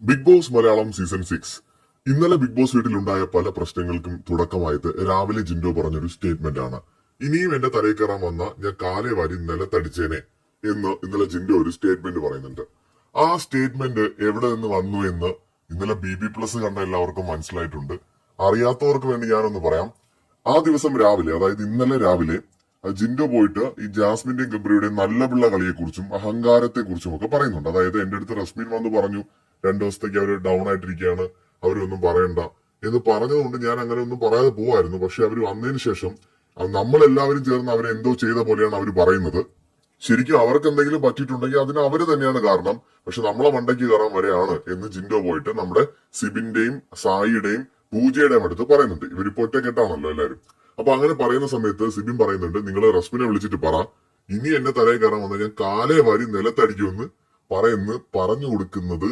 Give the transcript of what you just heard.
Big boss Malayalam season 6 ഇന്നലെ big boss വീട്ടിലുണ്ടായ പല പ്രശ്നങ്ങൾക്കും തുടക്കമായത് രാവിലെ ജിൻഡോ പറഞ്ഞൊരു സ്റ്റേറ്റ്മെന്റ് ആണ്. ഇനിയും എന്റെ തലയിൽ കയറാൻ വന്ന ഞാൻ കാലേ വാരി നിലത്തടിച്ചേനെ എന്ന് ഇന്നലെ ജിൻഡോ ഒരു സ്റ്റേറ്റ്മെന്റ് പറയുന്നുണ്ട്. ആ സ്റ്റേറ്റ്മെന്റ് എവിടെ നിന്ന് വന്നു എന്ന് ഇന്നലെ BB+ കണ്ട എല്ലാവർക്കും മനസ്സിലായിട്ടുണ്ട്. അറിയാത്തവർക്ക് വേണ്ടി ഞാനൊന്ന് പറയാം. ആ ദിവസം രാവിലെ, അതായത് ഇന്നലെ രാവിലെ ജിൻഡോ പോയിട്ട് ഈ ജാസ്മിന്റെയും ഗബ്രിയുടെയും നല്ല പിള്ള കളിയെക്കുറിച്ചും അഹങ്കാരത്തെക്കുറിച്ചും ഒക്കെ പറയുന്നുണ്ട്. അതായത് എന്റെ അടുത്ത് റസ്മിൻ വന്ന് പറഞ്ഞു 2 ദിവസത്തേക്ക് അവര് ഡൗൺ ആയിട്ടിരിക്കുകയാണ്, അവരൊന്നും പറയണ്ട എന്ന് പറഞ്ഞതുകൊണ്ട് ഞാൻ അങ്ങനെ ഒന്നും പറയാതെ പോവായിരുന്നു. പക്ഷെ അവർ വന്നതിന് ശേഷം നമ്മളെല്ലാവരും ചേർന്ന് അവരെ എന്തോ ചെയ്ത പോലെയാണ് അവർ പറയുന്നത്. ശരിക്കും അവർക്ക് എന്തെങ്കിലും പറ്റിയിട്ടുണ്ടെങ്കിൽ അതിന് അവര് തന്നെയാണ് കാരണം. പക്ഷെ നമ്മളെ മണ്ടയ്ക്ക് കയറാൻ വരെയാണ് എന്ന് ജിൻഡോ പോയിട്ട് നമ്മുടെ സിബിന്റെയും സായിയുടെയും പൂജയുടെയും അടുത്ത് പറയുന്നുണ്ട്. ഇവരിപ്പോ ഒറ്റക്കെട്ടാണല്ലോ എല്ലാവരും. അപ്പൊ അങ്ങനെ പറയുന്ന സമയത്ത് സിബിൻ പറയുന്നുണ്ട്, നിങ്ങൾ റസ്മിനെ വിളിച്ചിട്ട് പറ, ഇനി എന്നെ തലയിൽ കയറാൻ വന്നാൽ ഞാൻ കാലേ വാരി നിലത്തടിക്കുമെന്ന് പറഞ്ഞു കൊടുക്കുന്നത്